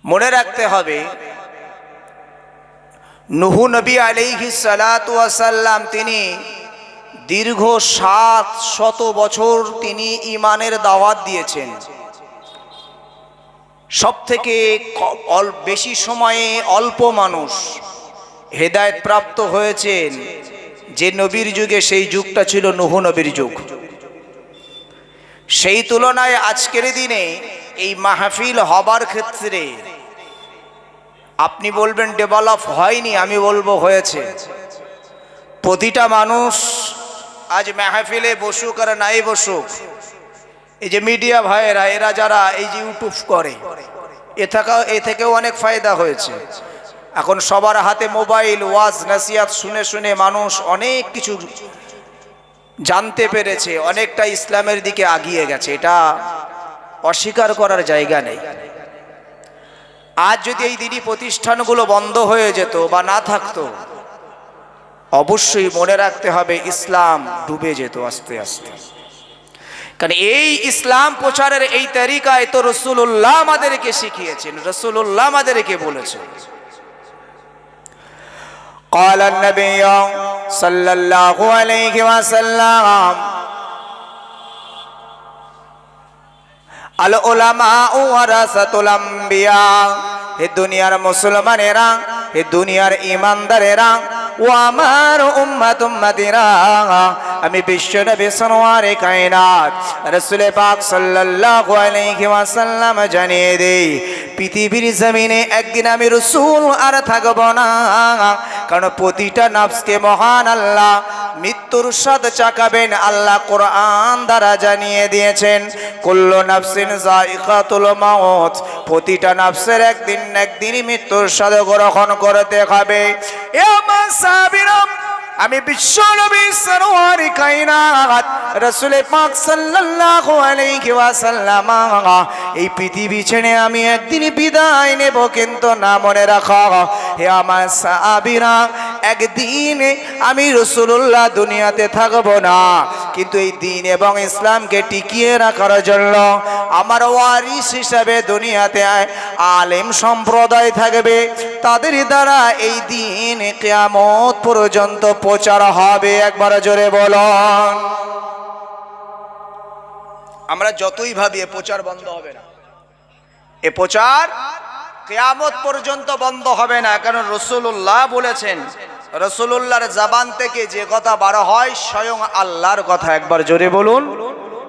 মনে রাখতে হবে নূহ নবী আলাইহিস সালাতু ওয়াস সালাম তিনি দীর্ঘ 700 বছর তিনি ঈমানের দাওয়াত দিয়েছেন। সবথেকে বেশি সময়ে অল্প মানুষ হেদায়েত প্রাপ্ত হয়েছেন যে নবীর যুগে, সেই যুগটা ছিল নূহ নবীর যুগ। সেই তুলনায় আজকের দিনে এই মাহফিল হবার ক্ষেত্রে আপনি বলবেন ডেভেলপ হয়নি, আমি বলবো হয়েছে। প্রতিটা মানুষ আজ মাহফিলে বসুক আর নাই বসুক, এই যে মিডিয়া ভাইয়েরা এরা যারা এই যে ইউটিউব করে, এ থেকেও অনেক ফায়দা হয়েছে। এখন সবার হাতে মোবাইল, ওয়াজ নসিহত শুনে শুনে মানুষ অনেক কিছু জানতে পেরেছে, অনেকটা ইসলামের দিকে এগিয়ে গেছে, এটা অস্বীকার করার জায়গা নেই। আজ যদি এই দিনী প্রতিষ্ঠানগুলো বন্ধ হয়ে যেত বা না থাকতো, অবশ্যই মনে রাখতে হবে ইসলাম ডুবে যেত আস্তে আস্তে। কারণ এই ইসলাম প্রচারের এই তরিকায় তো রাসূলুল্লাহ আমাদেরকে শিখিয়েছেন, রাসূলুল্লাহ আমাদেরকে বলেছেন। قال النبي صلى الله عليه وسلم العلماء ورثة الأنبياء। হে দুনিয়ার মুসলমানেরা, হে দুনিয়ার ঈমানদারেরা, ও আমার উম্মতিরা, আমি বিশ্বনবী সরওয়ারে কায়নাত রাসূল পাক সাল্লাল্লাহু আলাইহি ওয়াসাল্লাম জানিয়ে দেই, পৃথিবীর জমিনে একদিন আমি রাসূল আর থাকব না। কারণ প্রতিটা নফসকে মহান আল্লাহ মৃত্যুর স্বাদ চাকাবেন। আল্লাহ কোরআন দ্বারা জানিয়ে দিয়েছেন, কুল্লু নাফসিন যায়িকাতুল মাউত, প্রতিটা নফসের একদিন না একদিন মৃত্যুর স্বাদ গ্রহণ করতে হবে। এ আমার সাহাবীরা, আমি বিশ্বনবী সরওয়ারে কায়নাত রাসূল পাক সাল্লাল্লাহু আলাইহি ওয়াসাল্লাম এই পৃথিবী ছেড়ে আমি একদিন বিদায় নেব, কিন্তু না মনে রাখো হে আমার সাহাবীরা, একদিন আমি রাসূলুল্লাহ দুনিয়াতে থাকব না, কিন্তু এই দ্বীন এবং ইসলামকে টিকিয়ে রাখার জন্য আমার ওয়ারিস হিসাবে দুনিয়াতে আলেম সম্প্রদায় থাকবে। তাদের দ্বারা এই দ্বীন কিয়ামত পর্যন্ত প্রচার হবে। একবার জোরে বলুন। আমরা যতই ভাবি এ প্রচার বন্ধ হবে না, এ প্রচার কিয়ামত পর্যন্ত বন্ধ হবে না। কারণ রাসূলুল্লাহ বলেছেন, রাসূলুল্লাহর জবান থেকে যে কথা বার হয় স্বয়ং আল্লাহর কথা। একবার জোরে বলুন।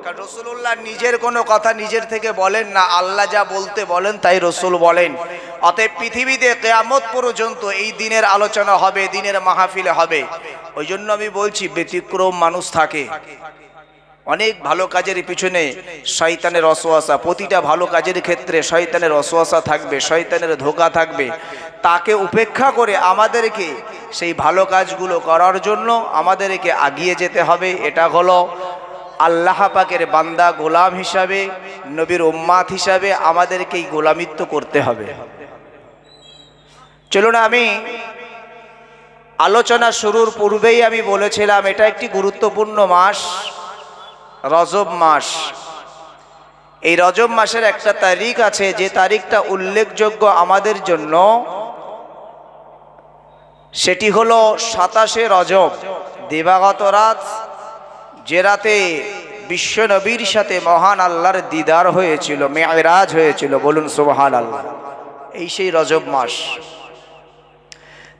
কারণ রাসূলুল্লাহ নিজের কোনো কথা নিজের থেকে বলেন না, আল্লাহ যা বলতে বলেন তাই রাসূল বলেন। অতএব পৃথিবীতে কিয়ামত পর্যন্ত এই দিনের আলোচনা হবে, দিনের মাহফিল হবে। ওই জন্য আমি বলছি, ব্যতিক্রম মানুষ থাকে, অনেক ভালো কাজের পিছনে শয়তানের ওয়াসওয়াসা, প্রতিটা ভালো কাজের ক্ষেত্রে শয়তানের ওয়াসওয়াসা থাকবে, শয়তানের ধোঁকা থাকবে। তাকে উপেক্ষা করে আমাদেরকে সেই ভালো কাজগুলো করার জন্য আমাদেরকে এগিয়ে যেতে হবে। এটা হলো আল্লাহ পাকের বান্দা, গোলাম হিসাবে, নবীর উম্মাত হিসাবে আমাদেরকে এই গোলামিত্ব করতে হবে। চলুন, আমি আলোচনা শুরুর পূর্বেই আমি বলেছিলাম এটা একটি গুরুত্বপূর্ণ মাস, রজব মাস। এই রজব মাসের একটা তারিখ আছে, যে তারিখটা উল্লেখযোগ্য আমাদের জন্য, সেটি হলো 27শে রজব, দিবাগত রাত, যে রাতে বিশ্ব নবীর সাথে মহান আল্লাহর দিদার হয়েছিল, মেরাজ হয়েছিল। বলুন সুবহানাল্লাহ। এই সেই রজব মাস।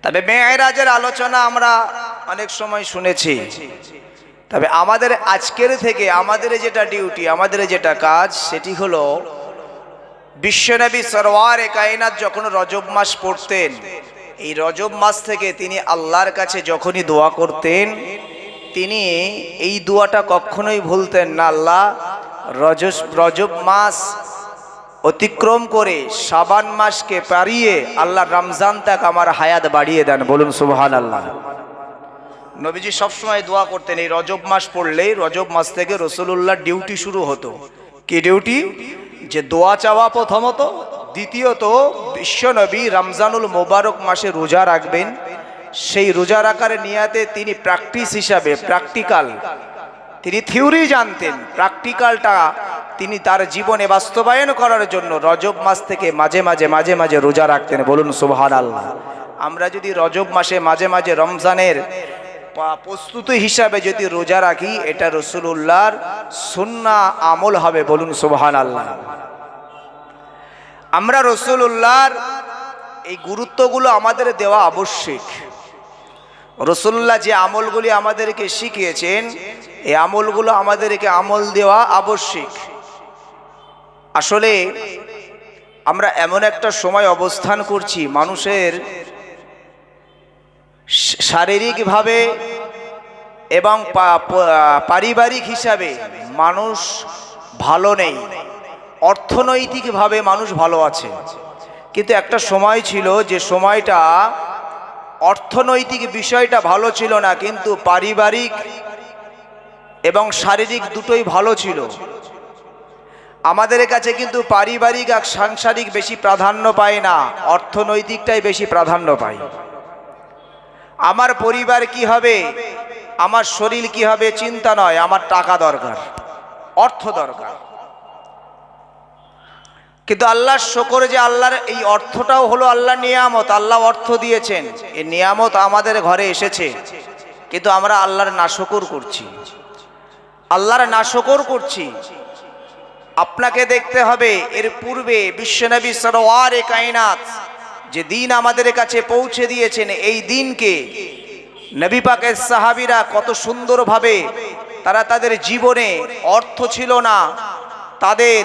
তবে মেরাজের আলোচনা আমরা অনেক সময় শুনেছি, তবে আমাদের আজকের থেকে আমাদের যেটা ডিউটি, আমাদের যেটা কাজ, সেটি হলো বিশ্বনবী সরওয়ারে কায়নাত যখন রজব মাস পড়তেন, এই রজব মাস থেকে তিনি আল্লাহর কাছে যখনই দোয়া করতেন, তিনি এই দোয়াটা কখনোই ভুলতেন না, আল্লাহ রজব মাস অতিক্রম করে শাবান মাসকে পারিয়ে আল্লাহ রমজান তক আমার হায়াত বাড়িয়ে দেন। বলুন সুবহানাল্লাহ। নবীজি সবসময় দোয়া করতেন। এই রজব মাস পড়লেই রজব মাস থেকে রাসূলুল্লাহর ডিউটি শুরু হতো। কি ডিউটি? যে দোয়া চাওয়া প্রথমত, দ্বিতীয়ত বিশ্বনবী রমজানুল মোবারক মাসে রোজা রাখবেন। সেই রোজা রাখার নিয়াতে তিনি প্র্যাকটিস হিসাবে, প্র্যাকটিক্যাল, তিনি থিওরি জানতেন, প্র্যাকটিক্যালটা তিনি তার জীবনে বাস্তবায়ন করার জন্য রজব মাস থেকে মাঝে মাঝে রোজা রাখতেন। বলুন সুবহানাল্লাহ। আমরা যদি রজব মাসে মাঝে মাঝে রমজানের প্রস্তুতি হিসাবে যদি রোজা রাখি, এটা রাসূলুল্লাহর সুন্নাহ আমল হবে। বলুন সুবহানাল্লাহ। আমরা রাসূলুল্লাহর এই গুরুত্বগুলো আমাদের দেওয়া আবশ্যক। রাসূলুল্লাহ যে আমলগুলি আমাদেরকে শিখিয়েছেন, এই আমলগুলো আমাদেরকে আমল দেওয়া আবশ্যক। আসলে আমরা এমন একটা সময় অবস্থান করছি, মানুষের শারীরিকভাবে এবং পারিবারিক হিসাবে মানুষ ভালো নেই, অর্থনৈতিকভাবে মানুষ ভালো আছে। কিন্তু একটা সময় ছিল যে সময়টা অর্থনৈতিক বিষয়টা ভালো ছিল না, কিন্তু পারিবারিক এবং শারীরিক দুটোই ভালো ছিল। আমাদের কাছে কিন্তু পারিবারিক আর সাংসারিক বেশি প্রাধান্য পায় না, অর্থনৈতিকটাই বেশি প্রাধান্য পায়। আমার পরিবার কি হবে, আমার শরীর কি হবে চিন্তা নয়, আমার টাকা দরকার, অর্থ দরকার। কিন্তু আল্লাহর শুকর যে আল্লাহর এই অর্থটাও হলো আল্লাহর নিয়ামত, আল্লাহ অর্থ দিয়েছেন, এই নিয়ামত আমাদের ঘরে এসেছে, কিন্তু আমরা আল্লাহর নাশকর করছি, আল্লাহর নাশকর করছি। আপনাকে দেখতে হবে, এর পূর্বে বিশ্বনবী সরওয়ারে কায়নাত যে দিন আমাদের কাছে পৌঁছে দিয়েছেন, এই দিনকে নবী পাকের সাহাবীরা কত সুন্দরভাবে তারা তাদের জীবনে, অর্থ ছিল না, তাদের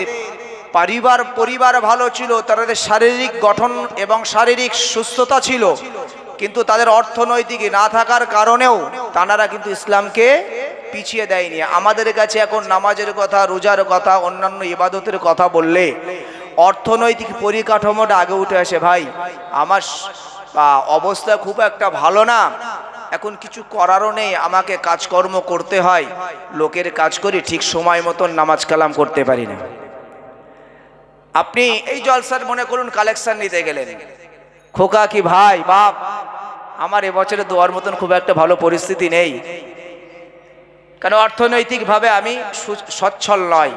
পরিবার ভালো ছিল, তাদের শারীরিক গঠন এবং শারীরিক সুস্থতা ছিল, কিন্তু তাদের অর্থনৈতিক না থাকার কারণেও তারা কিন্তু ইসলামকে পিছিয়ে দেয়নি। আমাদের কাছে এখন নামাজের কথা, রোজার কথা, অন্যান্য ইবাদতের কথা বললে অর্থনৈতিক পরিকাঠামোটা আগে উঠে আসে। ভাই, আমার অবস্থা খুব একটা ভালো না, এখন কিছু করারও নেই, আমাকে কাজকর্ম করতে হয়, লোকের কাজ করি, ঠিক সময় মতন নামাজ কালাম করতে পারি না। আপনি এই জলসার মনে করুন কালেকশন নিতে গেলেন, খোকা কি ভাই বাপ, আমার এবছরে দোয়ার মতন খুব একটা ভালো পরিস্থিতি নেই, কারণ অর্থনৈতিকভাবে আমি সচ্ছল নয়।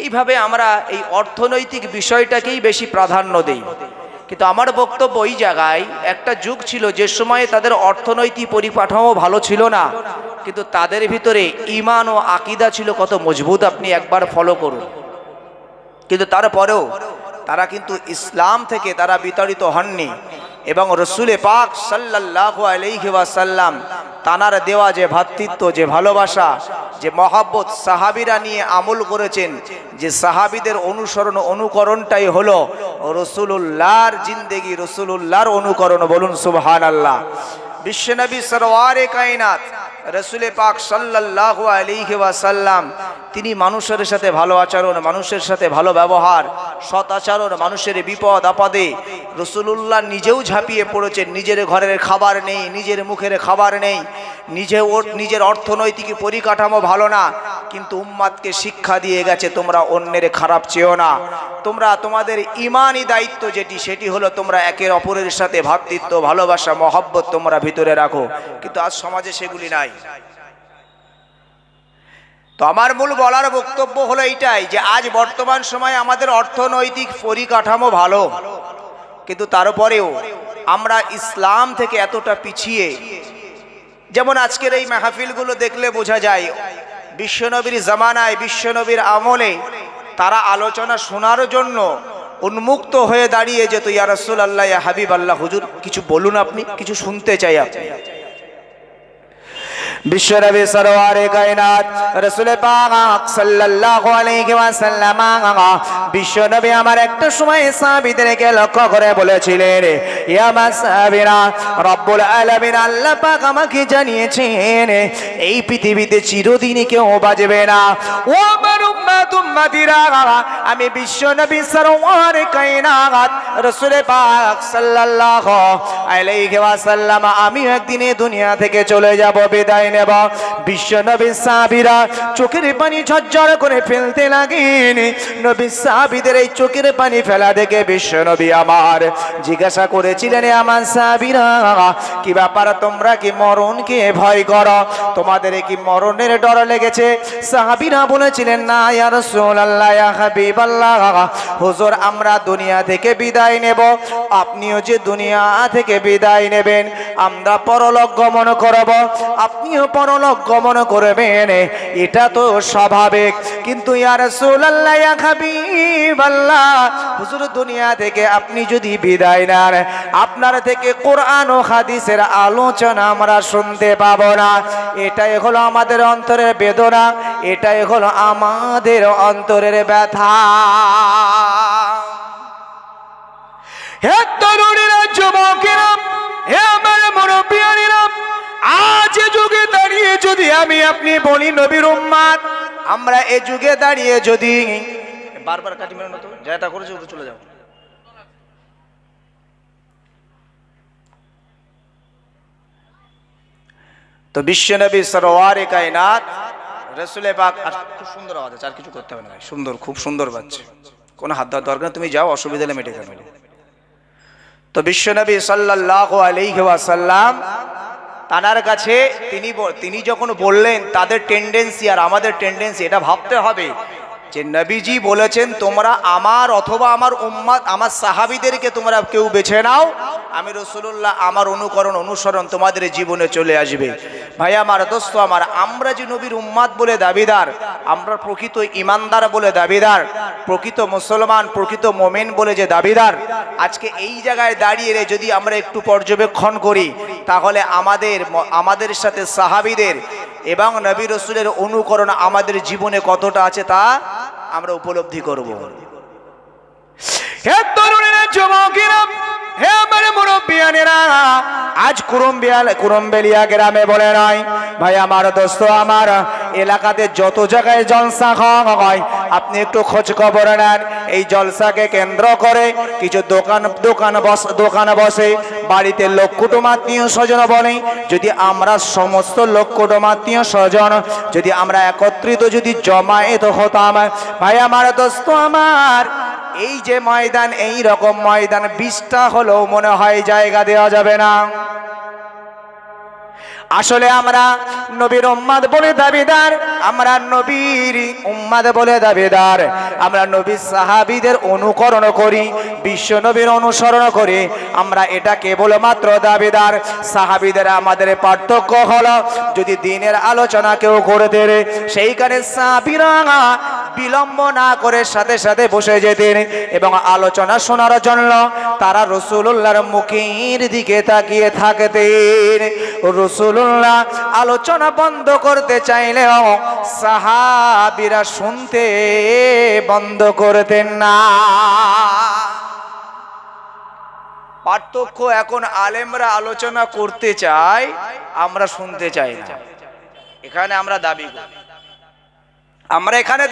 এইভাবে আমরা এই অর্থনৈতিক বিষয়টাকেই বেশি প্রাধান্য দেই। কিন্তু আমার বক্তব্য ওই জায়গায়, একটা যুগ ছিল যে সময়ে তাদের অর্থনৈতিক পরিকাঠামো ভালো ছিল না, কিন্তু তাদের ভিতরে ঈমান ও আকীদা ছিল কত মজবুত, আপনি একবার ফলো করুন। কিন্তু তারপরেও তারা কিন্তু ইসলাম থেকে তারা বিতাড়িত হননি, এবং রসুলে পাক সাল্লাল্লাহু আলাইহি ওয়াসাল্লাম তানার দেওয়া যে ভ্রাতৃত্ব, যে ভালোবাসা, যে মহাব্বত সাহাবীরা নিয়ে আমল করেছেন, যে সাহাবীদের অনুসরণ অনুকরণটাই হলো রাসূলুল্লাহর জিন্দেগি, রাসূলুল্লাহর অনুকরণ। বলুন সুবহানাল্লাহ। বিশ্বনবী সরওয়ারে কায়নাত রসুলে পাক সাল্লাল্লাহু আলাইহি ওয়াসাল্লাম তিনি মানুষের সাথে ভালো আচরণ, মানুষের সাথে ভালো ব্যবহার, সৎ আচরণ, মানুষের বিপদ আপদে রাসূলুল্লাহ নিজেও ঝাঁপিয়ে পড়েছেন। নিজের ঘরের খাবার নেই, নিজের মুখের খাবার নেই, নিজের অর্থনৈতিক পরিকাঠামো ভালো না, কিন্তু উম্মাদকে শিক্ষা দিয়ে গেছে, তোমরা অন্যের খারাপ চেও না, তোমরা তোমাদের ইমানি দায়িত্ব যেটি, সেটি হলো তোমরা একের অপরের সাথে ভ্রাতৃত্ব, ভালোবাসা, মহব্বত তোমরা ভিতরে রাখো। কিন্তু আজ সমাজে সেগুলি নাই। তো আমার মূল বলার বক্তব্য হলো এইটাই, যে আজ বর্তমান সময়ে আমাদের অর্থনৈতিক পরিকাঠামো ভালো, কিন্তু তারপরেও আমরা ইসলাম থেকে এতটা পিছিয়ে। যেমন আজকের এই মাহফিলগুলো দেখলে বোঝা যায়, বিশ্বনবীর জামানায়, বিশ্বনবীর আমলে তারা আলোচনা শোনার জন্য উন্মুক্ত হয়ে দাঁড়িয়ে যেত, ইয়া রাসূলুল্লাহ, ইয়া হাবিবাল্লাহ, হুজুর কিছু বলুন, আপনি কিছু শুনতে চাই আপনি। বিশ্বনবী সরওয়ারে কায়নাত রাসূল পাক সাল্লাল্লাহু আলাইহি ওয়াসাল্লাম, বিশ্বনবী আমার একটা সময় সাহাবীদেরকে লক্ষ্য করে বলেছিলেন, ইয়া মাসাবিরা, রব্বুল আলামিন আল্লাহ পাক আমাকে জানিয়েছেন এই পৃথিবীতে চিরদিন কেউ বাঁচবে না। ও আমার উম্মত উম্মতিরা, আমি বিশ্বনবী সরওয়ারে কায়নাত রাসূল পাক সাল্লাল্লাহু আলাইহি ওয়াসাল্লাম আমি একদিনে দুনিয়া থেকে চলে যাব, বিদায় নেব। বিশ্বনবী সাহাবীরা চোখের পানি ঝরঝর করে ফেলতে লাগেন। নবী সাহাবীদের এই চোখের পানি ফেলা দেখে বিশ্বনবী আমার জিজ্ঞাসা করেছিলেন, আমার সাহাবীরা কি ব্যাপার, তোমরা কি মরণকে ভয় করো, তোমাদের কি মরণের ডর লেগেছে? সাহাবীরা বলেছিলেন, না ইয়া রাসূলুল্লাহ ইয়া হাবিবাল্লাহ, হুজুর আমরা দুনিয়া থেকে বিদায় নেব, আপনিও যে দুনিয়া থেকে বিদায় নেবেন, আমরা পরলোক গমন করব, আপনিও পরলোক গমন করবেন, এটা তো স্বাভাবিক। কিন্তু ইয়া রাসূলুল্লাহ ইয়া হাবিবাল্লাহ, হুজুর দুনিয়া থেকে আপনি যদি বিদায় নেন, আপনার থেকে কোরআন ও হাদিসের আলোচনা আমরা শুনতে পাবো না। এটাই হলো আমাদের অন্তরের বেদনা, এটাই হলো আমাদের অন্তরের ব্যথা। হে তরুণীরা, যুবকেরা, হে আমার মুরব্বিয়ানেরা, আজ যুগে দাঁড়িয়ে যদি আমি আপনি বলি নবীর উম্মত, আমরা এই যুগে দাঁড়িয়ে যদি বারবার কাটি মেরে তো যেটা করেছে ওটা চলে যাও। তো বিশ্বনবী সরওয়ারে কায়নাত রাসূলে পাক, খুব সুন্দর আওয়াজ আছে, আর কিছু করতে হবে না, সুন্দর, খুব সুন্দর বাজছে, কোনো হাত দেওয়ার দরকার, তুমি যাও, অসুবিধা হলে মেটে গেল। তো বিশ্বনবী সাল্লাল্লাহু আলাইহি ওয়াসাল্লাম তানার কাছে তিনি যখন বললেন, তাদের টেন্ডেন্সি আর আমাদের টেন্ডেন্সি এটা ভাবতে হবে যে নবীজি বলেছেন তোমরা আমার অথবা আমার উম্মত, আমার সাহাবীদেরকে তোমরা কেউ বেছে নাও, আমি রাসূলুল্লাহ আমার অনুসরণ তোমাদের জীবনে চলে আসবে। ভাই আমার, দোস্ত আমার, আমরা যে নবীর উম্মত বলে দাবিদার, আমরা প্রকৃত ইমানদার বলে দাবিদার, প্রকৃত মুসলমান, প্রকৃত মুমিন বলে যে দাবিদার, আজকে এই জায়গায় দাঁড়িয়ে যদি আমরা একটু পর্যবেক্ষণ করি, তাহলে আমাদের সাথে সাহাবীদের এবং নবী রাসূলের অনুকরণ আমাদের জীবনে কতটা আছে তা আমরা উপলব্ধি করব। হে তরুণেরা, যুবকেরা, হে আমার মুরব্বিয়ানেরা, আজ কুরুমবেলিয়া গ্রামে বলে নাই ভাই আমার, দোস্ত আমার, এলাকাতে যত জায়গায় জলসা হয় আপনি একটু খোঁজ খবর নেন। এই জলসাকে কেন্দ্র করে কিছু দোকান বসে, বাড়িতে লোক কুটুম আত্মীয় স্বজন বলে, যদি আমরা সমস্ত লোক কুটুম আত্মীয় স্বজন যদি আমরা একত্রিত যদি জমায়েত হতাম, ভাই আমার, দোস্ত আমার, এই যে ময়দান, এই রকম ময়দান 20টা হলেও মনে হয় জায়গা দেওয়া যাবে না। আসলে আমরা নবীর উম্মত বলে দাবিদার, আমরা নবীর উম্মত বলে দাবিদার, আমরা নবীর সাহাবীদের অনুকরণ করি, বিশ্ব নবীর অনুসরণ করি, আমরা এটা কেবলমাত্র দাবিদার। সাহাবীদের আমাদের পার্থক্য হলো, যদি দিনের আলোচনা কেউ করে দেয়, সেইখানে সাহাবীরা বিলম্ব না করে সাথে সাথে বসে যেতেন এবং আলোচনা শোনার জন্য তারা রাসূলুল্লাহর মুখের দিকে তাকিয়ে থাকতেন। রাসূলুল্লাহ আলোচনা বন্ধ করতে চাইলেও সাহাবীরা শুনতে বন্ধ করতেন না। পার্থক্য এখন আলেমরা আলোচনা করতে চায়, আমরা শুনতে চাই না। এখানে আমরা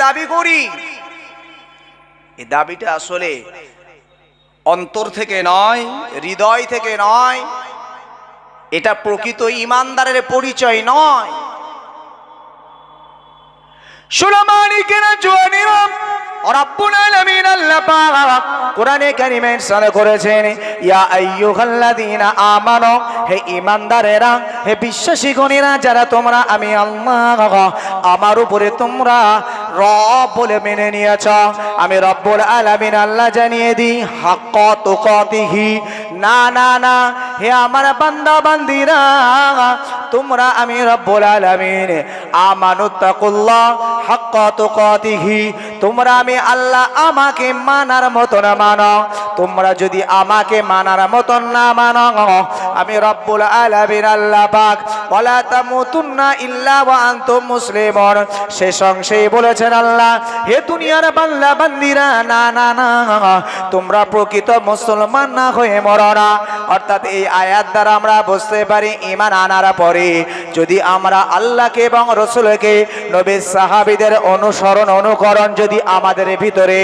দাবি করি, এই দাবিটা আসলে অন্তর থেকে নয়, হৃদয় থেকে নয়, এটা প্রকৃত ইমানদারের পরিচয় নয়। সুলামানিকেরা, জওয়ানিরা, রব্বুল আলামিন আল্লাহ পাক কোরআনে কারীমে ইরশাদ করেছেন, ইয়া আইয়ুহাল্লাযীনা আমানু, হে ঈমানদারেরা, হে বিশ্বাসীগণেরা, যারা তোমরা আমি আল্লাহ আমার উপরে তোমরা রব বলে মেনে নিয়েছ, আমি রব্বুল আলামিন আল্লাহ জানিয়ে দিই, হাক্কা তুকাতিহি, না না না, হে আমার বান্দা বান্দিরা, তোমরা আমি রব্বুল আলামিন আমানুত্তাকুল্লাহ হাক্কা তুকাতিহি, তোমরা আমি আল্লাহ আমাকে মানার মতন মানো। তোমরা যদি আমাকে মানার মতন না মানো, আমি রব্বুল আলামিন আল্লাহ পাক ওয়ালা তামুতুন্না ইল্লা ওয়া আনতুম মুসলিমুন, শেষ অংশেই বলেছেন আল্লাহ, হে দুনিয়ার বান্দা বান্দিরা, না না না, তোমরা প্রকৃত মুসলমান না হয়ে মরো না। অর্থাৎ এই আয়াত দ্বারা আমরা বুঝতে পারি, ঈমান আনার পরে যদি আমরা আল্লাহকে এবং রাসূলকে, নবীর সাহাবীদের অনুকরণ যদি আমাদের ভিতরে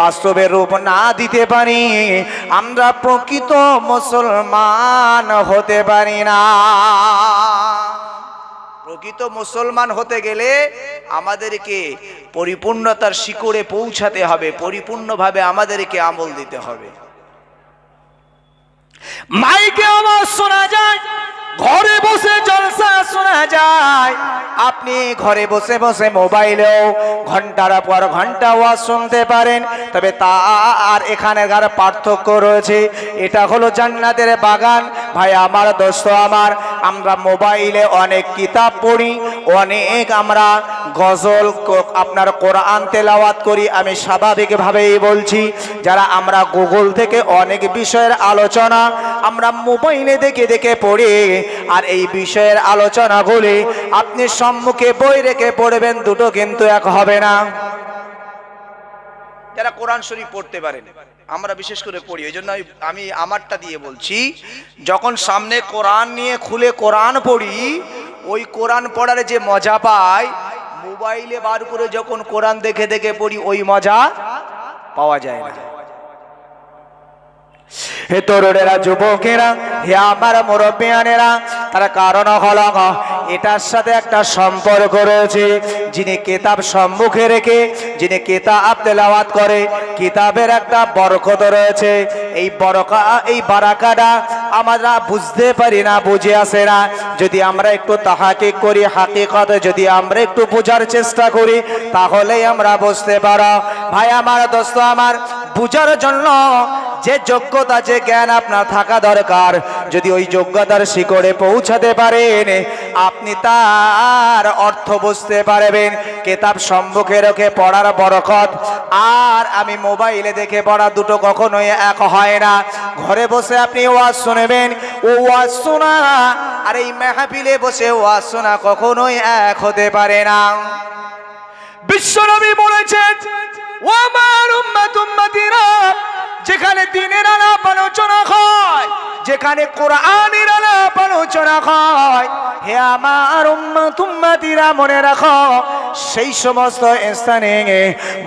বাস্তবে রূপ না দিতে পারি, আমরা প্রকৃত মুসলমান হতে পারি না। প্রকৃত মুসলমান হতে গেলে আমাদেরকে পরিপূর্ণতার শিখরে পৌঁছাতে হবে, পরিপূর্ণভাবে আমাদেরকে আমল দিতে হবে। মাইকে আওয়াজ শোনা যায়, ঘরে বসে জলসা শোনা যায়, আপনি ঘরে বসে বসে মোবাইলেও ঘন্টার পর ঘন্টা ওয়াজ শুনতে পারেন। তবে তার এখানকার পার্থক্য রয়েছে। এটা হলো জান্নাতের বাগান। ভাই আমার, দোস্ত আমার, আমরা মোবাইলে অনেক কিতাব পড়ি, অনেক আমরা গজল, আপনার কোরআন তেলাওয়াত করি। আমি স্বাভাবিকভাবেই বলছি, যারা আমরা গুগল থেকে অনেক বিষয়ের আলোচনা আমরা মোবাইলে দেখে দেখে পড়ি, আর এই বিষয়ের আলোচনাগুলি আপনি সম্মুখে বই রেখে পড়বেন, দুটো কিন্তু এক হবে না। যারা কোরআন শরীফ পড়তে পারেন, আমরা বিশেষ করে পড়ি, এই জন্য আমি আমারটা দিয়ে বলছি, যখন সামনে কোরআন নিয়ে খুলে কোরআন পড়ি, ওই কোরআন পড়ার যে মজা পাই, মোবাইলে বার করে যখন কোরআন দেখে দেখে পড়ি ওই মজা পাওয়া যায় না। হে তরুণেরা, যুবকেরা, হে আমার মুরব্বিয়ানেরা, তার কারণ হলো এটার সাথে একটা সম্পর্ক রয়েছে। যিনি কিতাব সম্মুখে রেখে যিনি কিতাব তেলাওয়াত করে, কিতাবের একটা বরকত রয়েছে। এই বারাকাটা আমরা বুঝতে পারি না, বুঝে আসে না। যদি আমরা একটু তাহাকিক করি, হাকিকত যদি আমরা একটু বোঝার চেষ্টা করি, তাহলেই আমরা বুঝতে পারো। ভাই আমার, দোস্ত আমার, বুঝার জন্য যে যোগ্যতা, যে জ্ঞান আপনার থাকা দরকার, যদি ওই যোগ্যতার শিখরে পৌঁছাতে পারেন, আপনি তার অর্থ বুঝতে পারবেন। কিতাব সম্মুখে রেখে পড়ার বরকত আর আমি মোবাইলে দেখে পড়া, দুটো কখনোই এক হয় না। ঘরে বসে আপনি ওয়াজ শুনবেন, ও ওয়াজ শোনা আর এই মাহফিলে বসে ওয়াজ শোনা কখনোই এক হতে পারে না। বিশ্বনবী বলেছেন, ও আমার উম্মত উম্মতিরা, যেখানে দ্বীনের আলাপ আলোচনা হয়, যেখানে কোরআনের আলাপ আলোচনা হয়, হে আমার উম্মত উম্মতিরা, মনে রাখো, সেই সমস্ত স্থানে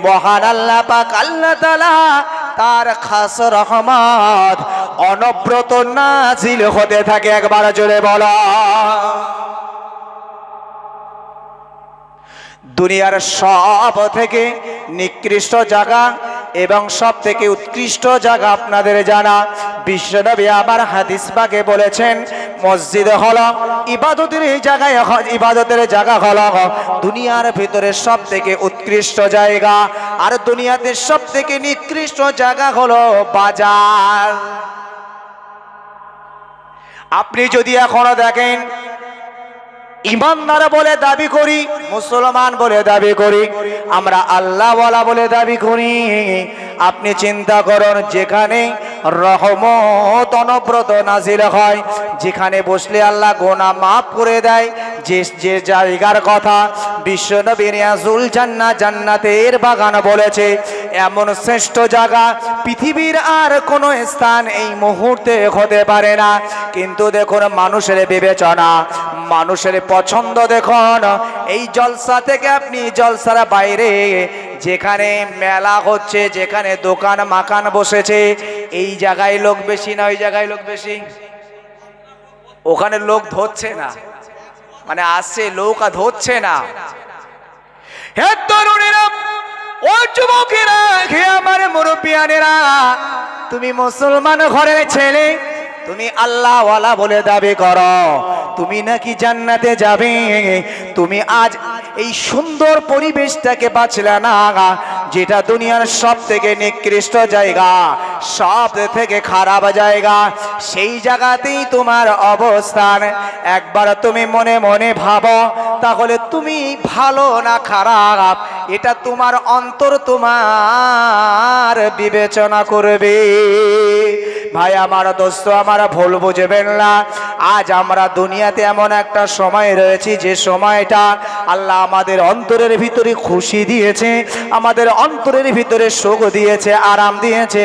মহান আল্লাহ পাক আল্লাহ তাআলা তার খাস রহমত অনবরত নাজিল হতে থাকে। একবার জোরে বলো। দুনিয়ার সব থেকে নিকৃষ্ট জায়গা এবং সব থেকে উৎকৃষ্ট জায়গা আপনাদের জানা। বিশ্বনবী আবার হাদিস পাকে বলেছেন, মসজিদ হলো ইবাদতের জায়গায়, ইবাদতের জায়গা হলো দুনিয়ার ভিতরে সব থেকে উৎকৃষ্ট জায়গা, আর দুনিয়াতে সব থেকে নিকৃষ্ট জায়গা হলো বাজার। আপনি যদি এখনো দেখেন, ইমানদার বলে দাবি করি, মুসলমান বলে দাবি করি, আমরা আল্লাহওয়ালা বলে দাবি করি, আপনি চিন্তা করুন, যেখানে রহমত অনবরত নাজিল হয়, যেখানে বসলে আল্লাহ গুনাহ মাফ করে দেয়, যে জায়গার কথা বিশ্বনবী রিয়াজুল জান্নাহ, জান্নাতের বাগান বলেছে, এমন শ্রেষ্ঠ জায়গা পৃথিবীর আর কোনো স্থান এই মুহূর্তে হতে পারে না। কিন্তু দেখুন, মানুষের বিবেচনা, মানুষের পছন্দ, দেখুন এই জলসা থেকে আপনি জলসার বাইরে যেখানে মেলা হচ্ছে, যেখানে দোকান মাকান বসেছে, এই জায়গায় লোক বেশি না ওই জায়গায় লোক বেশি? ওখানে লোক ধরছে না, মানে আসছে লোক আর ধরছে না। হে তরুণেরা, ও যুবকেরা, হে আমার মুরব্বিয়ানেরা, তুমি মুসলমান ঘরের ছেলে, তুমি আল্লাহওয়ালা বলে দাবি করো, তুমি নাকি জান্নাতে যাবে, তুমি আজ এই সুন্দর পরিবেশটাকে বাঁচলে না, যেটা দুনিয়ার সব থেকে নিকৃষ্ট জায়গা, সব থেকে খারাপ জায়গা, সেই জায়গাতেই তোমার অবস্থান। একবার তুমি মনে মনে ভাবো, তাহলে তুমি ভালো না খারাপ, এটা তোমার অন্তর তোমার বিবেচনা করবে। ভাই আমার, দোস্ত আমার, ভুল বুঝবেন না। আজ আমরা দুনিয়াতে এমন একটা সময় রয়েছি, যে সময়টা আল্লাহ আমাদের অন্তরের ভিতরে খুশি দিয়েছে, আমাদের অন্তরের ভিতরে সুখ দিয়েছে, আরাম দিয়েছে,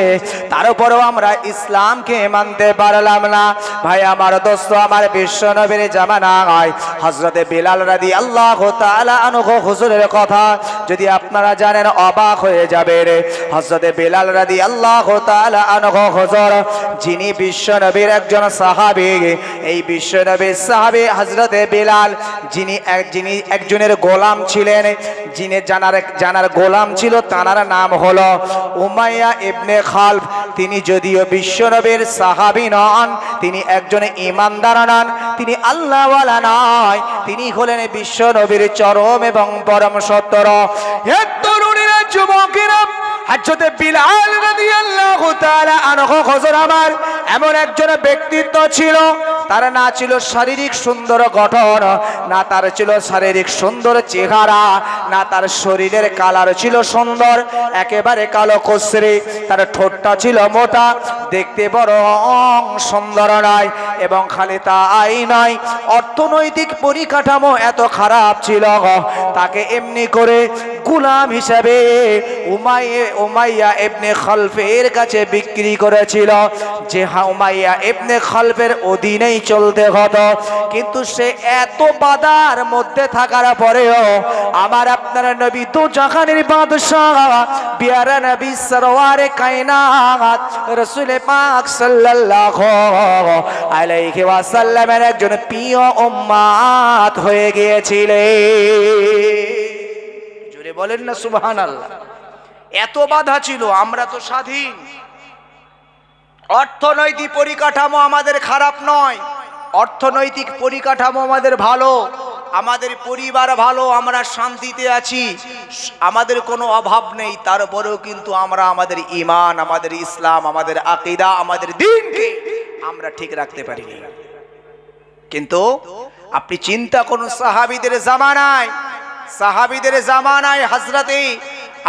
তারপরেও আমরা ইসলামকে মানতে পারলাম না। ভাই আমার, দোস্ত আমার, বিশ্বনবীর জামানায় হযরতে বিলাল রাদিয়াল্লাহু তাআলা আনহু হুজুরের কথা যদি আপনারা জানেন, অবাক হয়ে যাবেন। হযরতে বিলাল রাদিয়াল্লাহু তাআলা আনহু হুজুর যিনি বিশ্বনবীর একজন সাহাবী। এই বিশ্বনবীর সাহাবী হযরতে বিলাল, যিনি একজনের গোলাম ছিলেন, যিনি জানার গোলাম ছিল, তার নাম হলো উমাইয়া ইবনে খালফ। তিনি যদিও বিশ্বনবীর সাহাবী নন, তিনি একজন ঈমানদার নন, তিনি আল্লাহওয়ালা নয়, তিনি হলেন বিশ্বনবীর চরম এবং পরম সত্তর। হে তরুণীরা, যুবকেরা, হযরত বিলাল রাদিয়াল্লাহু তাআলা আনহু হুজুর আমার এমন একজন ব্যক্তিত্ব ছিল, তার না ছিল শারীরিক সুন্দর গঠন, না তার ছিল শারীরিক সুন্দর চেহারা, না তার শরীরের কালার ছিল সুন্দর, একেবারে কালো কসরি। তার ঠোঁটটা ছিল মোটা, দেখতে বড় সুন্দর নয়, এবং খালি তাই নয়, অর্থনৈতিক পরিকাঠামো এত খারাপ ছিল, তাকে এমনি করে গোলাম হিসাবে উমাইয়া ইবনে খালফের কাছে বিক্রি করেছিল, যে উমাইয়া ইবনে খালফের অধীনেই চলতে হতো। কিন্তু সে এত বাধার মধ্যে থাকার পরেও আমার আপনার নবী তো জাহানের বাদশাহ, পিয়ারা নবী সরওয়ারে কায়নাত রাসূল পাক সাল্লাল্লাহু আলাইহি ওয়াসাল্লামের একজন প্রিয় উম্মত হয়ে গিয়েছিলেন। জোরে বলেন না সুবহানাল্লাহ। এত বাধা ছিল, আমরা তো স্বাধীন, অর্থনৈতিক পরিকাঠামো আমাদের খারাপ নয়, অর্থনৈতিক পরিকাঠামো আমাদের ভালো, আমাদের পরিবার ভালো, আমরা শান্তিতে আছি, আমাদের কোনো অভাব নেই, তারপরেও কিন্তু আমরা আমাদের ঈমান, আমাদের ইসলাম, আমাদের আকীদা, আমাদের দ্বীনকে আমরা ঠিক রাখতে পারিনি। কিন্তু আপনি চিন্তা করুন, সাহাবীদের জামানায় হযরতে,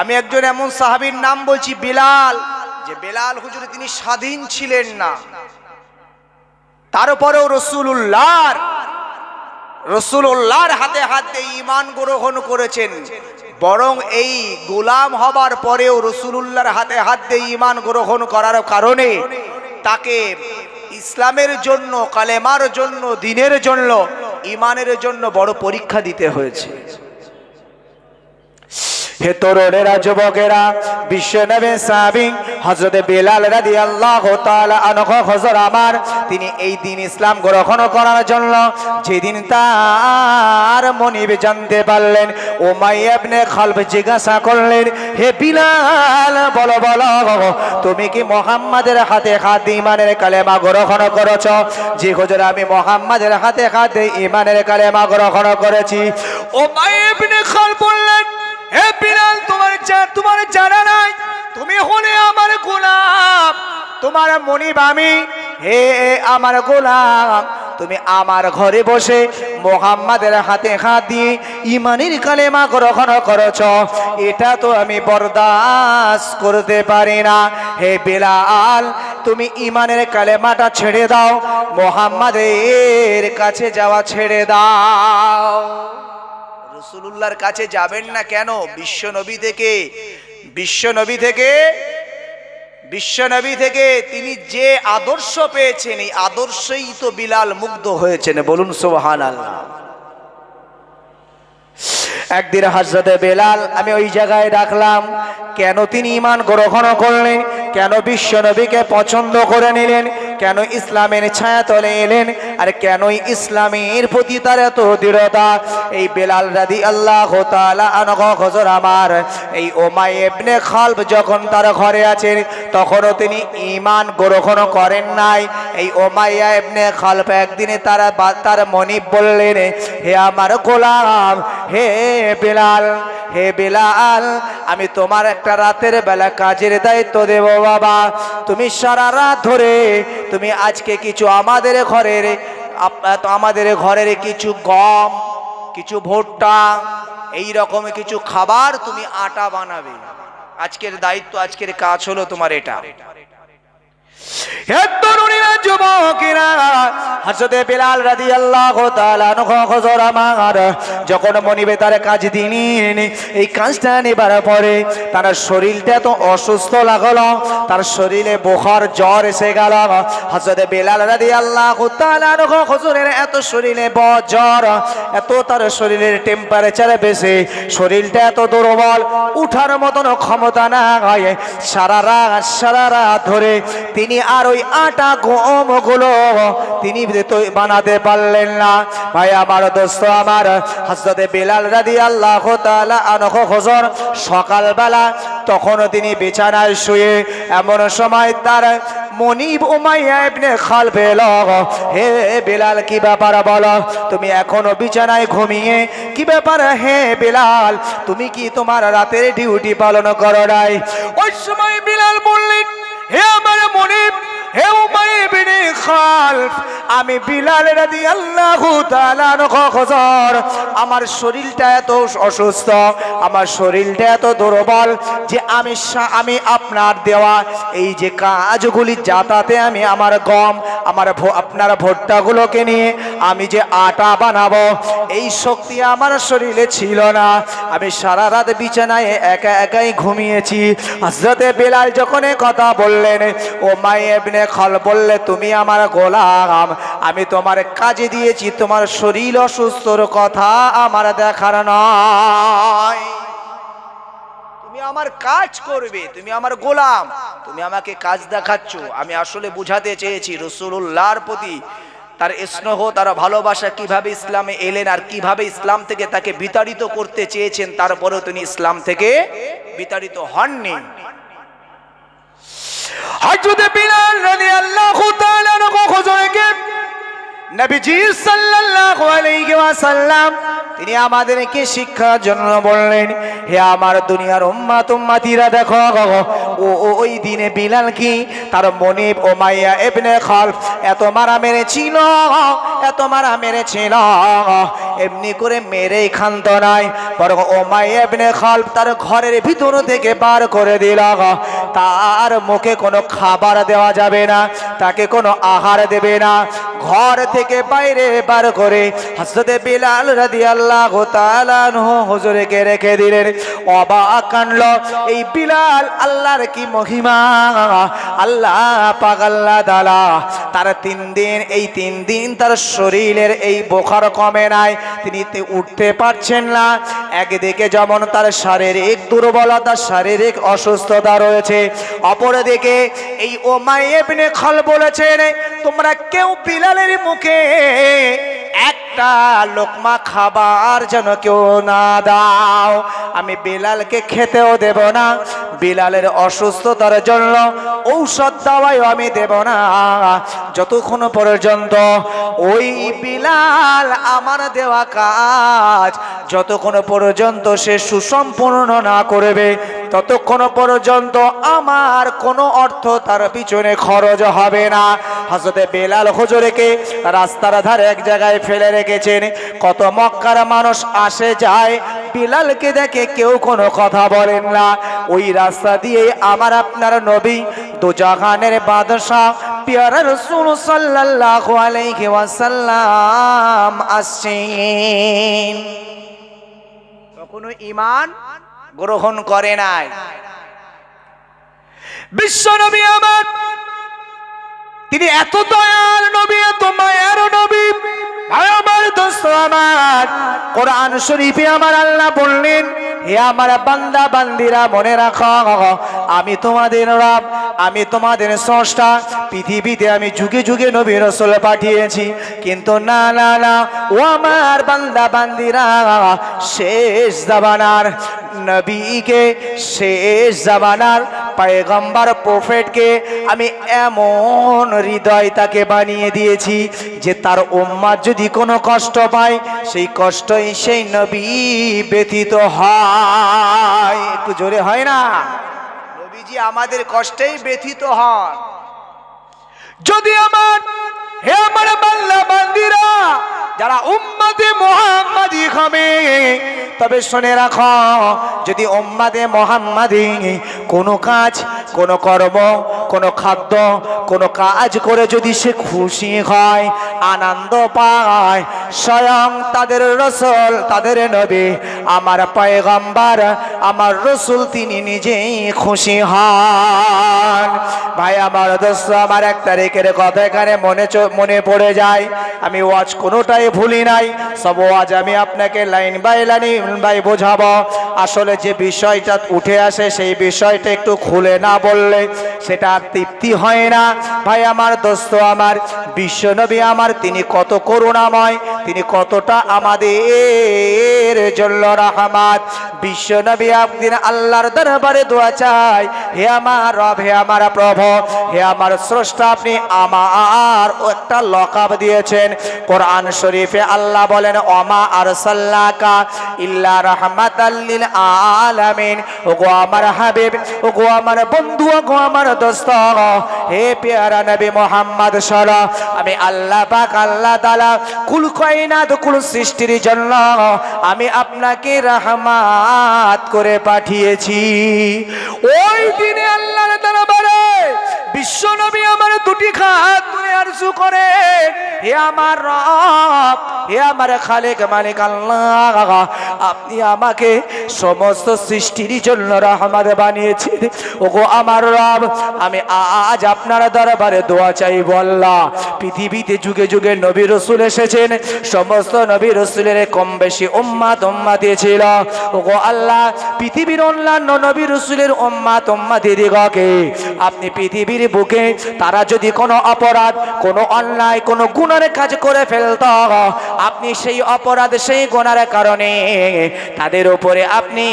আমি একজন এমন সাহাবীর নাম বলছি, বিলাল, যে বিলাল হুজুর তিনি স্বাধীন ছিলেন না, তারপরেও রসুলুল্লাহর হাতে হাতে ঈমান গ্রহণ করেছেন। বরং এই গোলাম হবার পরেও রসুলুল্লাহর হাতে হাতে ঈমান গ্রহণ করার কারণে তাকে ইসলামের জন্য, কালেমার জন্য, দ্বীনের জন্য, ঈমানের জন্য বড় পরীক্ষা দিতে হয়েছে। হে তরুণেরা, যুবকেরা, বিশ্বনবী সাহাবী হযরত বিলাল রাদিয়াল্লাহু তাআলা আনহু হুজুর আমার, তিনি এই দ্বীন ইসলাম গ্রহণ করার জন্য যেদিন তার মনিব জানতে পারলেন, উমাইয়া ইবনে খালফ জিজ্ঞাসা করলেন, হে বিলাল, বলো তুমি কি মুহাম্মাদের হাতে হাতে ঈমানের কালেমা গ্রহণ করেছো? জি হুজুর, আমি মুহাম্মাদের হাতে হাতে ঈমানের কালেমা গ্রহণ করেছি। উমাইয়া ইবনে খালফ বললেন, হে বিলাল, তোমার জানা নাই, তুমি হলে আমার গোলাম, তোমার মনিব আমি। হে আমার গোলাম, তুমি আমার ঘরে বসে মুহাম্মাদের হাতে হাত দিয়ে ঈমানের কালেমা গ্রহণ করেছ, এটা তো আমি বরদাস্ত করতে পারি না। হে বিলাল, তুমি ঈমানের কালেমাটা ছেড়ে দাও, মুহাম্মাদের কাছে যাওয়া ছেড়ে দাও। রাসূলুল্লাহর কাছে যাবেন না কেন? বিশ্বনবী থেকে তিনি যে আদর্শ পেয়েছেন, এই আদর্শেই তো বিলাল মুগ্ধ হয়েছেন। বলুন সুবহানাল্লাহ। একদিন হযরতে বিলাল আমি ওই জায়গায় রাখলাম, কেন তিনি ঈমান গ্রহণ করলেন, কেন বিশ্বনবীকে পছন্দ করে নিলেন, কেন ইসলামের ছায়াতলে এলেন, আর কেনই ইসলামের প্রতি তার এত দৃঢ়তা। এই বিলাল রাদিয়াল্লাহু তাআলা আনহু হুজুর আমার, এই উমাইয়া ইবনে খালফ যখন তার ঘরে আছেন, তখনও তিনি ঈমান গ্রহণ করেন নাই। এই উমাইয়া ইবনে খালফ একদিনে তার মনিব বললেন, হে আমার গোলাম, হে বিলাল, আমি তোমার একটা রাতের বেলা কাজের দায়িত্ব দেব বাবা। তুমি সারা রাত ধরে তুমি আজকে কিছু আমাদের ঘরের কিছু গম, কিছু ভুট্টা, এই রকম কিছু খাবার তুমি আটা বানাবে। আজকের দায়িত্ব, আজকের কাজ হলো তোমার এটা। হে তরুণীরা, যুবক কিনা হযরত বিলাল রাদিয়াল্লাহু তাআলা আনহু হুজুর আমার যখন মনিবে তার কাজ দিলেন, এই কাজটা নেবার পরে তার শরীরটা তো অসুস্থ লাগলো, তার শরীরে বুখার জ্বর এসে গেল। হযরত বিলাল রাদিয়াল্লাহু তাআলা আনহু হুজুরের এত শরীরে জ্বর, এত তার শরীরের টেম্পারেচার বেশি, শরীরটা এত দুর্বল, উঠার মতন ক্ষমতা না হয়। সারা রাত ধরে তিনি আর ওই আটা গমগুলো তিনি বানাতে পারলেন না। ভাই আমার দোস্ত আমার, হযরত বিলাল রাদিয়াল্লাহু তাআলা আনহু হুজুর সকালবেলা তখনও তিনি বিছানায় শুয়ে, এমন সময় তার মনিব উমাইয়া ইবনে খালফ এলো। হে বিলাল, কি ব্যাপার বলো, তুমি এখনো বিছানায় ঘুমিয়ে, কি ব্যাপার হে বিলাল, তুমি কি তোমার রাতের ডিউটি পালন করো নাই? ওই সময় বিলাল বললেন, হে আমার মনিব, হে উমাইয়া ইবনে খালফ, আমি বিলাল রাদিয়াল্লাহু তাআলা আনহু হুজুর, আমার শরীরটা এত অসুস্থ, আমার শরীরটা এত দুর্বল যে আমি আপনার দেওয়া এই যে কাজগুলি যাতাতে আমি আমার গম, আপনার ভুট্টাগুলোকে নিয়ে আমি যে আটা বানাবো, এই শক্তি আমার শরীরে ছিল না। আমি সারা রাত বিছানায় একাই ঘুমিয়েছি। হযরতে বিলাল যখন কথা বললেন, উমাইয়া ইবনে খালফ বললে, তুমি আমার গোলাম, আমি তোমার কাজে দিয়েছি, তোমার শরীর অসুস্থর কথা আমার দেখার নয়। তুমি আমার কাজ করবে, তুমি আমার গোলাম, তুমি আমাকে কাজ দেখাচ্ছ। আমি আসলে বুঝাতে চেয়েছি রাসূলুল্লাহর প্রতি তার স্নেহ, তার ভালোবাসা, কিভাবে ইসলামে এলেন আর কিভাবে ইসলাম থেকে তাকে বিতাড়িত করতে চেয়েছেন, তারপরেও তিনি ইসলাম থেকে বিতাড়িত হননি। হযরত বিলাল রাদিয়াল্লাহু তাআলা আনহু হুজুরকে নবীজি সাল্লাল্লাহু আলাইহি ওয়াসাল্লাম তিনি আমাদেরকে শিক্ষার জন্য বললেন, হে আমার দুনিয়ার উম্মতিরা, দেখো ওই দিনে বিলাল কি তার মনিব উমাইয়া ইবনে খালফ এত মারা মেরেছিল, এমনি করে মেরেই ক্ষান্ত নাই, বরং উমাইয়া ইবনে খালফ তার ঘরের ভিতর থেকে বার করে দিল। তার মুখে কোনো খাবার দেওয়া যাবে না, তাকে কোনো আহার দেবে না, ঘর থেকে বাইরে বার করে হযরত বিলাল রাদিয়াল্লাহু তাআলা আনহু হুজুরকে রেখে দিলেন। অবাক কাণ্ড, এই বিলাল আল্লাহর কি মহিমা! আল্লাহ পাক আল্লাহ তাআলা তার 3 দিন তার শরীরের এই বুখার কমে নাই, তিনি উঠতে পারছেন না। একদিকে যেমন তার শারীরিক দুর্বলতা, শারীরিক অসুস্থতা রয়েছে, অপরদিকে এই উমাইয়া ইবনে খালফ বলেছেন, তোমরা কেউ বিলালের মুখে একটা লোকমা খাবার যেন কেউ না দাও, আমি বিলালকে খেতেও দেব না, বিলালের অসুস্থতার জন্য ঔষধ দাওয়াও আমি দেব না, যতক্ষণ পর্যন্ত ওই বিলাল আমার দেওয়া কাজ যতক্ষণ পর্যন্ত সে সুসম্পূর্ণ না করবে, ততক্ষণ পর্যন্ত আমার কোনো অর্থ তার পিছনে খরচ হবে না। হযরত বিলাল হুজুরকে রাস্তার ধারে এক জায়গায় ফেলে রেখেছেন। কত মক্কার মানুষ আসে যায়, বিলালকে দেখে কেউ কোনো কথা বলেন না। ওই রাস্তা দিয়ে আমার আপনার নবী দুজাহানের বাদশা পিয়ারা রাসূল সাল্লাল্লাহু আলাইহি ওয়াসাল্লাম আসছেন, কখনো ঈমান গ্রহণ করে নাই। বিশ্ব নবী আমার, তিনি এত দয়ার নবী, এত মায়ার নবী। আমার দোস্ত আমার, কোরআন শরীফে আমার আল্লাহ বললেন, হে আমার বান্দা বান্দিরা, মনে রাখো আমি তোমাদের রব, আমি তোমাদের স্রষ্টা। পৃথিবীতে আমি যুগে যুগে নবী রাসূল পাঠিয়েছি, কিন্তু না না না, ও আমার বান্দা বান্দিরা, শেষ জামানার নবীকে, শেষ জামানার পয়গম্বর প্রফেটকে আমি এমন হৃদয় তাকে বানিয়ে দিয়েছি যে তার উম্মত যদি কোনো কষ্ট পায়, সেই কষ্টই সেই নবী ব্যথিত হয়। একটু জোরে হয় না? নবীজি আমাদের কষ্টেই ব্যথিত হন। যদি আমার, হে আমার বান্দা বান্দিরা, যারা উম্মতে মুহাম্মাদি হবে, তবে শুনে রাখো, যদি উম্মতে মুহাম্মাদি কোনো কাজ, কোনো কর্ম, কোনো খাদ্য কোনো কাজ করে যদি সে খুশি হয় আনন্দ পায় স্বয়ং তাদের রসুল তাদের নবী আমার পয়গম্বর আমার রসুল তিনি নিজেই খুশি হন। ভাই আমার দোস্ত আমার 1 তারিখের কথা এখানে মনে পড়ে যায়। আমি ওয়াজ কোনোটাই ভুলি নাই, সব ওয়াজ আমি আপনাকে লাইন বাই বোঝাবো। আসলে যে বিষয়টা উঠে আসে সেই বিষয়টা একটু খুলে না বললে সেটা আর তৃপ্তি হয় না। ভাই আমার দোস্ত আমার বিশ্বনবী আমার তিনি কত করুণাময়, তিনি কতটা আমাদের জন্য রহমত। বিশ্বনবী একদিন আল্লাহর দরবারে দোয়া চাই, হে আমার রব, হে আমার প্রভু, হে আমার স্রষ্টা, আপনি আমার একটা লকাব দিয়েছেন। কোরআন শরীফে আল্লাহ বলেন ওমা আরসালনাকা ইল্লা রাহমাতাল লিল আলামিন। ওগো আমার হাবিব, ওগো আমার বন্ধু, ওগো আমার দোস্ত, হে প্যারা নবী মুহাম্মদ সাল্লাল্লাহু আলাইহি ওয়াসাল্লাম, আমি আল্লাহ পাক আল্লাহ তাআলা কুল কায়নাত কুল সৃষ্টির জন্য আমি আপনাকে রহমত করে পাঠিয়েছি। ওই দিনে আল্লাহর দরবারে বিশ্বনবী আমার দুটি হাত তুলে আরজু করে, হে আমার রব, হে আমার খালেক মালিক আল্লাহ, আপনি আমাকে সমস্ত সৃষ্টির জন্য রহমত বানিয়েছেন। ওগো আমার রব, আমি আজ আপনার দরবারে দোয়া চাইব আল্লাহ। পৃথিবীতে যুগে যুগে নবী রাসূল এসেছেন, সমস্ত নবী রাসূলের কম বেশি উম্মতি ছিল। ওগো আল্লাহ, পৃথিবীর অন্যান্য নবী রাসূলের উম্মতিদিগকে আপনি পৃথিবীর বুকে তারা যদি কোনো অপরাধ কোনো অন্যায় কোনো গুনার কাজ করে ফেলত, আপনি সেই অপরাধ সেই গুনার কারণে তাদের উপরে আপনি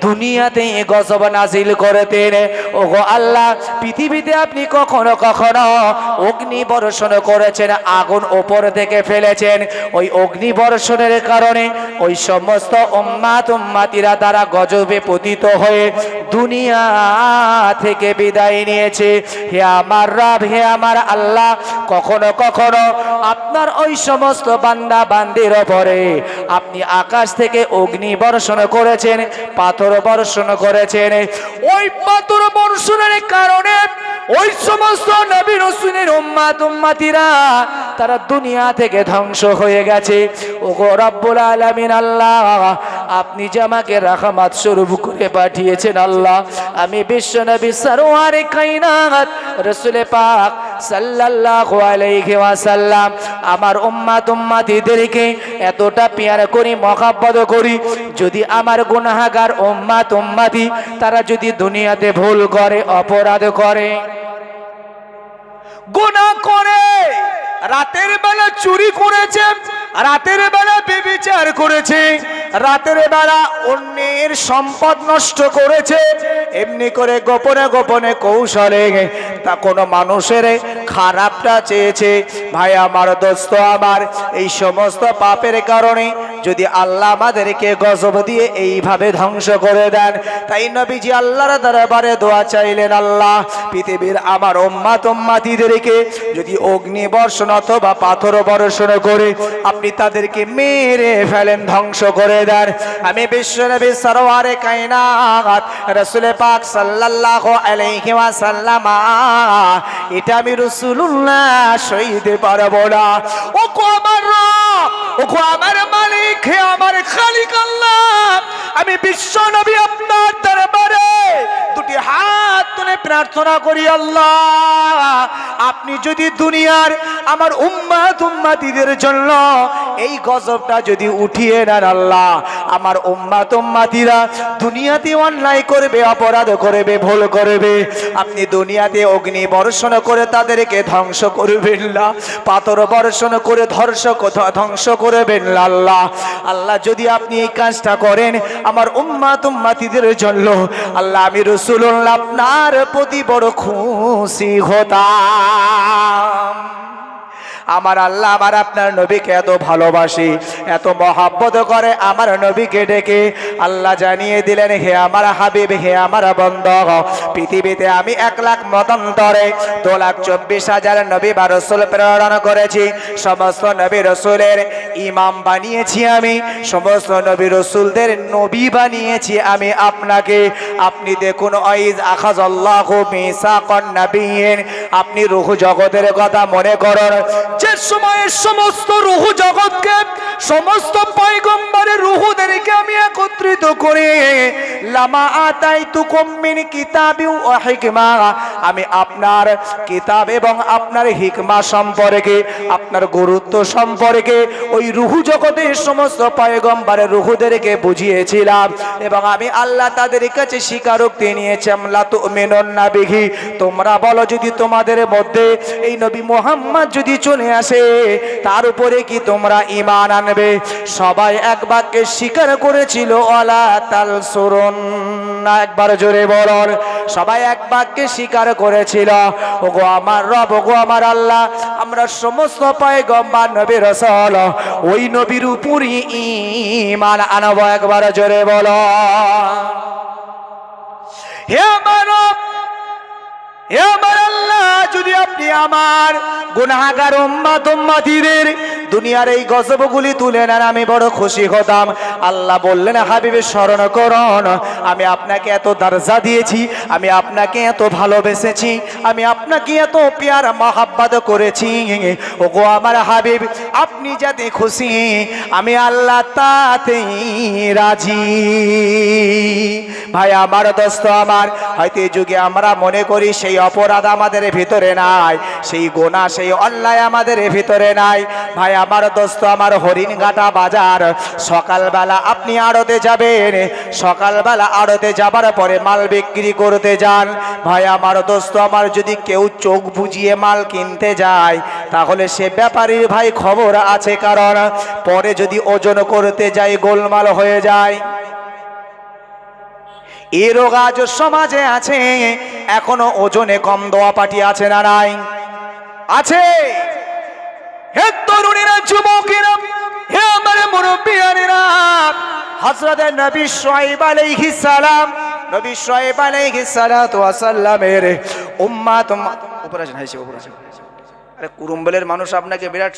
দুনিয়াতে গজব নাজিল করতেন। ওগো আল্লাহ, পৃথিবীতে আপনি কখনো কখনো অগ্নি বর্ষণ করেছেন, আগুন উপর থেকে ফেলেছেন। ওই অগ্নি বর্ষণের কারণে ওই সমস্ত উম্মতিরা তারা গজবে পতিত হয়ে দুনিয়া থেকে বিদায় নিয়েছে। হে আমার রব, হে আমার আল্লাহ, কখনো কখনো আপনার ওই সমস্ত বান্দা বান্দির উপরে আপনি আকাশ থেকে অগ্নি বর্ষণ করেছেন, পাথর বর্ষণ করেছেন। ওই পাথর বর্ষণের কারণে ওই সমস্ত নবী রাসূলের উম্মতিরা তারা দুনিয়া থেকে ধ্বংস হয়ে গেছে। ওগো রব্বুল আলামিন আল্লাহ, আপনি যে আমাকে রহমত স্বরূপ করে পাঠিয়েছেন আল্লাহ, আমি বিশ্ব নবী সরওয়ারে কায়নাত রাসূল পাক সাল্লাল্লাহু আলাইহি ওয়াসাল্লাম আমার উম্মতিদেরকে এতটা প্যার করি, মহব্বত করি, যদি আমার গুনাহগার উম্মতি তারা যদি দুনিয়াতে ভুল করে অপরাধ করে গুনাহ করে, রাতের বেলা চুরি করেছে, রাতের বেলা ব্যভিচার করেছে, রাতের বেলা অন্যের সম্পদ নষ্ট করেছে, এমনি করে গোপনে গোপনে কৌশলে তা কোনো মানুষের খারাপটা চেয়েছে, ভাই আমার দোস্ত আমার, এই সমস্ত পাপের কারণে যদি আল্লাহ আমাদেরকে গজব দিয়ে এইভাবে ধ্বংস করে দেন, তাই নবীজি আল্লাহর দরবারে দোয়া চাইলেন, আল্লাহ পৃথিবীর আমার উম্মতিদেরকে যদি অগ্নি বর্ষণ অথবা পাথর বর্ষণ করে আপনি তাদেরকে মেরে ফেলেন, ধ্বংস করে দেন। আমি বিশ্বনবী সরওয়ারে কায়নাত রাসূল পাক সাল্লাল্লাহু আলাইহি ওয়াসাল্লাম এটা আমি রাসূলুল্লাহ সইতে পারবো না। ও গো আমার রব, ও গো আমার মালিক, হে আমার খালিক আল্লাহ, আমি বিশ্বনবী আপনার দরবারে দুটি হাত তুলে প্রার্থনা করি, আল্লাহ আপনি যদি দুনিয়ার আমার উম্মতিদের জন্য এই গজবটা যদি উঠিয়ে নেন আল্লাহ, আমার উম্মতিরা দুনিয়াতে অন্যায় করবে, অপরাধ করবে, ভুল করবে, আপনি দুনিয়াতে অগ্নি বর্ষণ করে তাদেরকে ধ্বংস করবেন না, পাথর বর্ষণ করে ধ্বংস করবেন না আল্লাহ। আল্লাহ যদি আপনি এই কাজটা করেন আমার উম্মতিদের জন্য, আল্লাহ আমি রাসূলুল্লাহ আপনার প্রতি বড় খুশি হতাম। আমার আল্লাহ আমার আপনার নবীকে এত ভালোবাসি, এত মহব্বত করে, আমার নবীকে ডেকে আল্লাহ জানিয়ে দিলেন, হে আমার হাবিব, হে আমার বন্ধু, পৃথিবীতে আমি 1 লাখ মতান্তরে 2,24,000 নবী বা রাসূল প্রেরণ করেছি। সমস্ত নবী রাসূলের ইমাম বানিয়েছি আমি, সমস্ত নবী রাসূলদের নবী বানিয়েছি আমি আপনাকে। আপনি দেখুন আইজ আখাযাল্লাহু মিসাকান নাবিয়্যিন, আপনি রূহ জগতের কথা মনে করুন, যে সময়ে সমস্ত রূহ জগৎকে, সমস্ত পয়গম্বরের রূহদেরকে আমি একত্রিত করে লামা আতাইতুকুম মিন কিতাবি ওয়া হিকমা, আমি আপনার কিতাব এবং আপনার হিকমা সম্পর্কে, আপনার গুরুত্ব সম্পর্কে ওই রূহ জগতের সমস্ত পয়গম্বরের রূহদেরকে বুঝিয়েছিলাম এবং আমি আল্লাহ তাদের কাছে স্বীকারোক্তি নিয়েছিলাম লা তুমিনুন্না বিহি, তোমরা বলো যদি তোমাদের মধ্যে এই নবী মুহাম্মদ যদি চলে আসে তার উপরে কি তোমরা ঈমান আনবে? সবাই এক বাক্যে স্বীকার করেছিল ওয়ালা তালসুরুন্না, একবার জোরে বলুন, সবাই এক বাক্যে স্বীকার করেছিল ওগো আমার রব, ওগো আমার আল্লাহ, আমরা সমস্ত পয়গম্বর নবী রাসূল ওই নবীর উপরই ঈমান আনবো, একবার জোরে বলো। হে আমার রব, হে আমার আল্লাহ, যদি আপনি আমার গুনাহগার উম্মত উম্মতিদের দুনিয়ার এই গজবগুলি তুলে নেন আমি বড় খুশি হতাম। আল্লাহ বললেন হাবিবে স্মরণ করুন, আমি আপনাকে এত দরজা দিয়েছি, আমি আপনাকে এত ভালোবেসেছি, আমি আপনাকে এত প্যার মহাব্বত করেছি, ওগো আমার হাবিব আপনি যাতে খুশি আমি আল্লাহ তাতেই রাজি। ভাই আমার, দোস্ত আমার, হয়তো এই যুগে আমরা মনে করি সেই অপরাধ আমাদের ভিতরে নাই, সেই গোনা সেই অন্যায় আমাদের ভিতরে নাই। ভাই আমার, দোস্ত আমার, হরিণঘাটা বাজার, সকালবেলা আপনি আড়তে যাবেন, সকালবেলা আড়তে যাবার পরে মাল বিক্রি করতে যান। ভাই আমার, দোস্ত আমার, যদি কেউ চোখ বুজিয়ে মাল কিনতে যায় তাহলে সে ব্যাপারীর ভাই খবর আছে, কারণ পরে যদি ওজন করতে যায় গোলমাল হয়ে যায়। এই রোগ আজ সমাজে আছে, এখনো ওজনে কম দোয়া পাটি আছে না নাই? আছে। হে তরুণীরা, যুবকেরা, হে আমার মুরব্বিয়ানেরা, হযরত নবী শুআয়ব আলাইহিস সালাম, নবী শুআয়ব আলাইহিস সালাতু ওয়া সাল্লামের উম্মাত, উপরে আসেন, হাইছে উপরে আসেন। আরে কুরুম্বলের মানুষ আপনাকে বিরাট